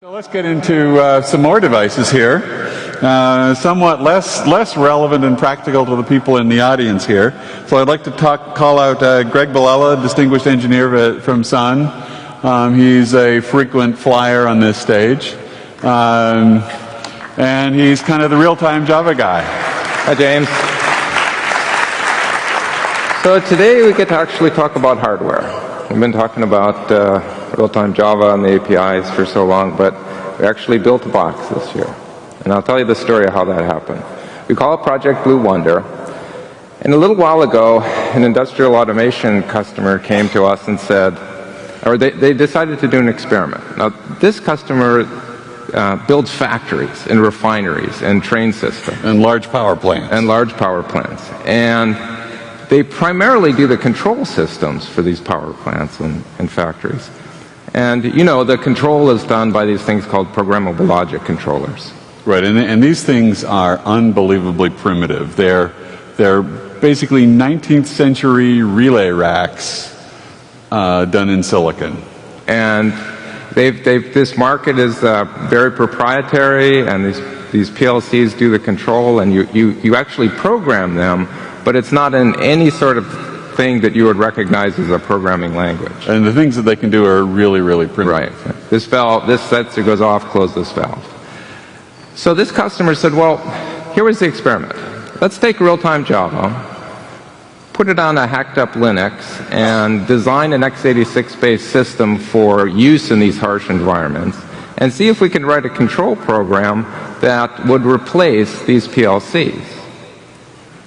So let's get into some more devices here, somewhat less relevant and practical to the people in the audience here. So I'd like to call out Greg Bilella, distinguished engineer from Sun. He's a frequent flyer on this stage, and he's kind of the real-time Java guy. Hi, James. So today we get to actually talk about hardware. We've been talking about real-time Java and the APIs for so long, but we actually built a box this year. And I'll tell you the story of how that happened. We call it Project BlueWonder. And a little while ago, an industrial automation customer came to us and said, or they decided to do an experiment. Now, this customer builds factories and refineries and train systems. And large power plants. And they primarily do the control systems for these power plants and factories. And, you know, the control is done by these things called programmable logic controllers. Right, and these things are unbelievably primitive. They're basically 19th century relay racks done in silicon. And this market is very proprietary, and these PLCs do the control, and you actually program them, but it's not in any sort of thing that you would recognize as a programming language. And the things that they can do are really, really primitive. Right. This sensor goes off, close this valve. So this customer said, well, here was the experiment. Let's take real-time Java, put it on a hacked-up Linux, and design an x86-based system for use in these harsh environments, and see if we can write a control program that would replace these PLCs.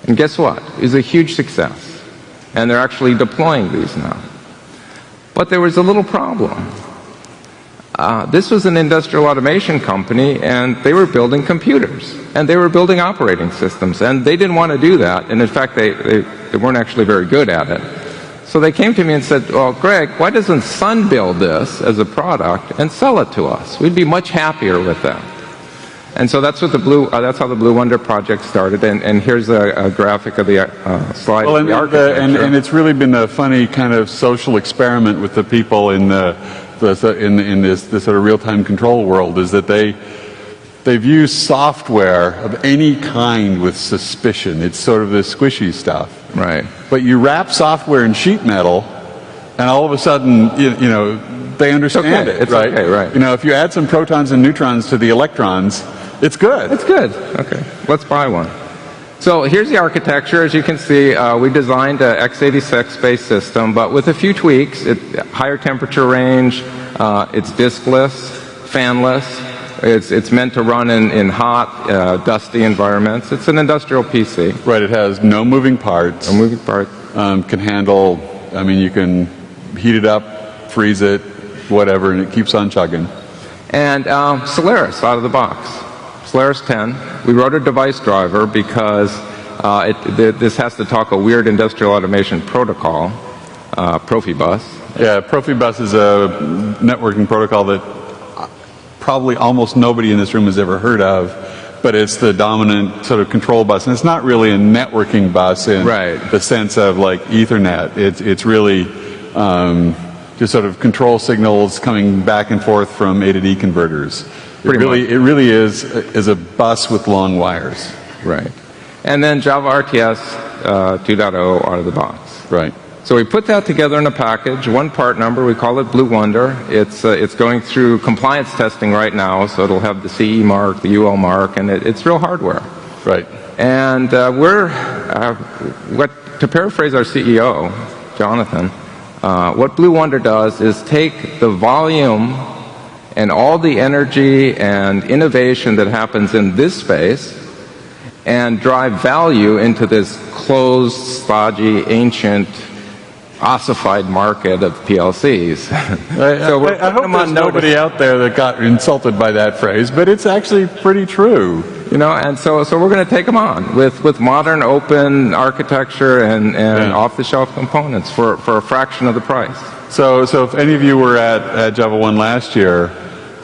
And guess what? It was a huge success. And they're actually deploying these now. But there was a little problem. This was an industrial automation company, and they were building computers, and they were building operating systems, and they didn't want to do that. And in fact, they weren't actually very good at it. So they came to me and said, well, Greg, why doesn't Sun build this as a product and sell it to us? We'd be much happier with that. And so that's what that's how the BlueWonder project started. And here's a graphic of the slide. Well, and it's really been a funny kind of social experiment with the people in this sort of real-time control world. Is that they view software of any kind with suspicion. It's sort of this squishy stuff. Right. But you wrap software in sheet metal, and all of a sudden, you know, they understand it. It's right? Okay, right. You know, if you add some protons and neutrons to the electrons, it's good. It's good. Okay, let's buy one. So here's the architecture. As you can see, we designed an x86-based system, but with a few tweaks. Higher temperature range, it's diskless, fanless. It's meant to run in hot, dusty environments. It's an industrial PC. Right, it has no moving parts. No moving parts. Can handle, I mean, you can heat it up, freeze it, whatever, and it keeps on chugging. And Solaris out of the box. Solaris 10. We wrote a device driver because this has to talk a weird industrial automation protocol, Profibus. Yeah, Profibus is a networking protocol that probably almost nobody in this room has ever heard of, but it's the dominant sort of control bus. And it's not really a networking bus in the sense of like Ethernet. It's really just sort of control signals coming back and forth from A to D converters. It really is a bus with long wires. Right. And then Java RTS 2.0 out of the box. Right. So we put that together in a package, one part number. We call it BlueWonder. It's going through compliance testing right now, so it'll have the CE mark, the UL mark, and it's real hardware. Right. And to paraphrase our CEO, Jonathan, what BlueWonder does is take the volume and all the energy and innovation that happens in this space and drive value into this closed, stodgy, ancient, ossified market of PLCs. I hope there's nobody out there that got insulted by that phrase, but it's actually pretty true. You know, and so we're going to take them on with modern open architecture and off-the-shelf components for a fraction of the price. So if any of you were at JavaOne last year,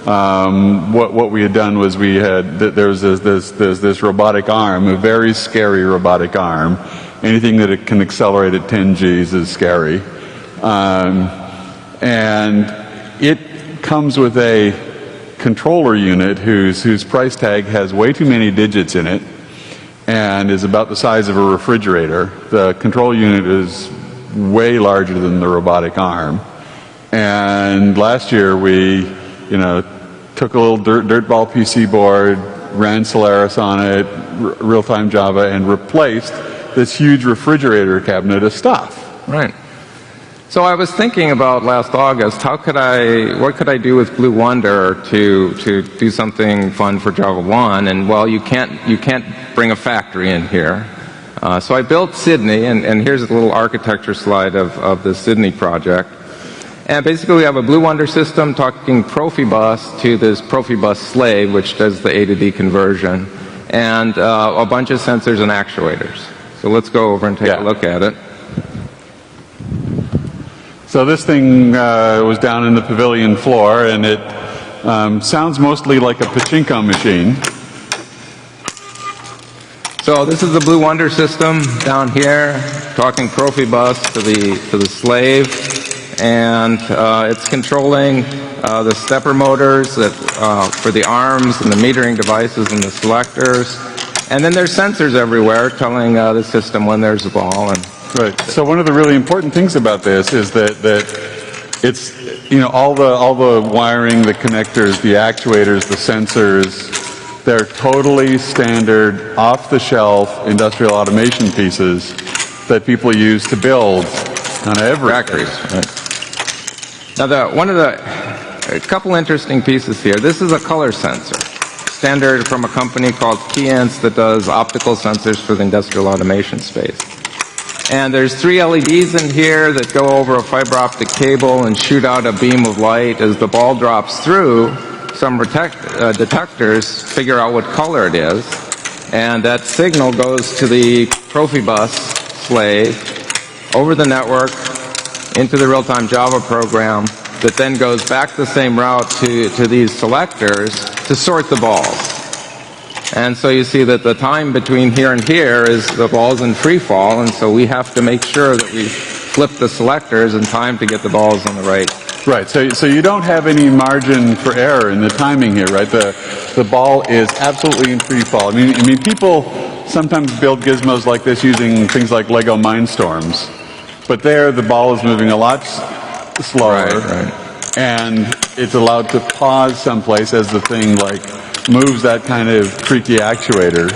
what we had done was there was this robotic arm, a very scary robotic arm. Anything that it can accelerate at 10 Gs is scary. And it comes with a controller unit whose price tag has way too many digits in it and is about the size of a refrigerator. The control unit is way larger than the robotic arm. And last year we, took a little dirtball PC board, ran Solaris on it, real-time Java, and replaced this huge refrigerator cabinet of stuff. Right. So I was thinking about last August, what could I do with BlueWonder to do something fun for JavaOne? And well, you can't bring a factory in here. So I built Sydney, and here's a little architecture slide of the Sydney project. And basically we have a BlueWonder system talking Profibus to this Profibus slave, which does the A to D conversion, and a bunch of sensors and actuators. So let's go over and take a look at it. So this thing was down in the pavilion floor, and it sounds mostly like a pachinko machine. So this is the BlueWonder system down here, talking Profibus to the slave, and it's controlling the stepper motors for the arms and the metering devices and the selectors. And then there's sensors everywhere telling the system when there's a ball. And right. So one of the really important things about this is that it's all the wiring, the connectors, the actuators, the sensors, they're totally standard, off-the-shelf industrial automation pieces that people use to build on every factories. Right. Now, a couple interesting pieces here. This is a color sensor, standard from a company called Keyence that does optical sensors for the industrial automation space. And there's 3 LEDs in here that go over a fiber optic cable and shoot out a beam of light. As the ball drops through, some detectors figure out what color it is, and that signal goes to the Profibus slave over the network into the real-time Java program that then goes back the same route to these selectors to sort the balls. And so you see that the time between here and here is the ball's in free fall, and so we have to make sure that we flip the selectors in time to get the balls on the right. Right. So you don't have any margin for error in the timing here, right? The ball is absolutely in free fall. I mean, people sometimes build gizmos like this using things like Lego Mindstorms, but there the ball is moving a lot slower, right. And it's allowed to pause someplace as the thing moves that kind of tricky actuator.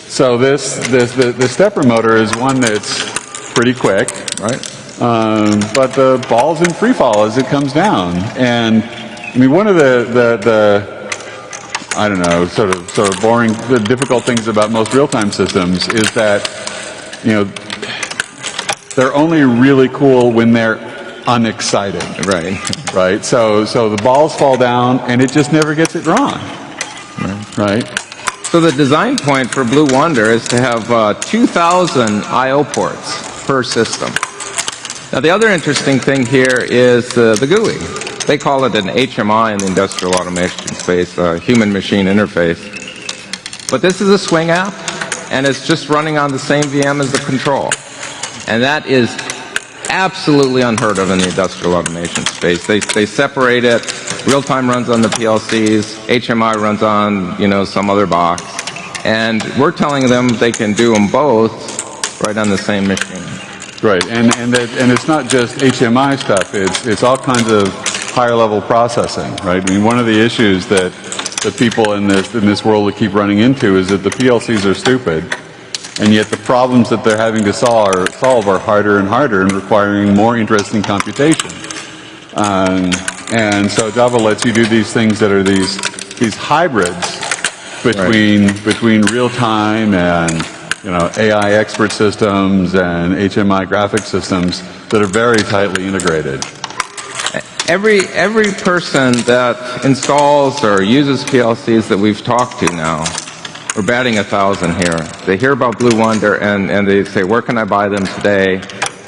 So the stepper motor is one that's pretty quick, right? But the ball's in free fall as it comes down. And I mean, one of the I don't know, sort of boring, the difficult things about most real-time systems is that they're only really cool when they're unexcited. Right. So the balls fall down and it just never gets it wrong. Right. So the design point for BlueWonder is to have 2,000 I/O ports per system. Now the other interesting thing here is the GUI. They call it an HMI in the industrial automation space, a human-machine interface. But this is a swing app, and it's just running on the same VM as the control. And that is absolutely unheard of in the industrial automation space. They separate it. Real-time runs on the PLCs. HMI runs on, some other box. And we're telling them they can do them both right on the same machine. Right, and it's not just HMI stuff. It's all kinds of higher level processing. Right. I mean, one of the issues that people in this world will keep running into is that the PLCs are stupid, and yet the problems that they're having to solve are harder and harder and requiring more interesting computation. And so Java lets you do these things that are these hybrids between real time and AI expert systems and HMI graphic systems that are very tightly integrated. Every person that installs or uses PLCs that we've talked to now, we're batting 1,000 here. They hear about BlueWonder and they say, where can I buy them today?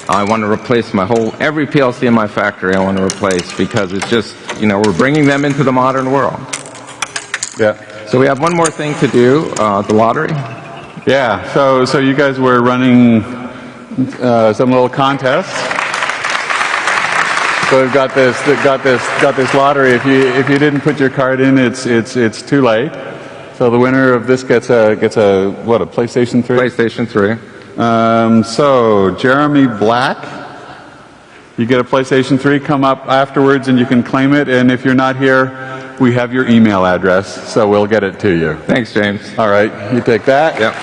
I want to replace every PLC in my factory I want to replace because it's just, we're bringing them into the modern world. Yeah. So we have one more thing to do, the lottery. Yeah, so you guys were running some little contest. So we've got this lottery. If you didn't put your card in, it's too late. So the winner of this gets a what, a PlayStation 3? PlayStation 3. So Jeremy Black, you get a PlayStation 3. Come up afterwards and you can claim it. And if you're not here, we have your email address, so we'll get it to you. Thanks, James. All right, you take that. Yep.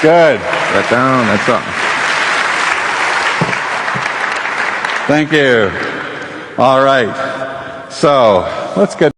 Good. Right down. That's up. Thank you. All right. So let's get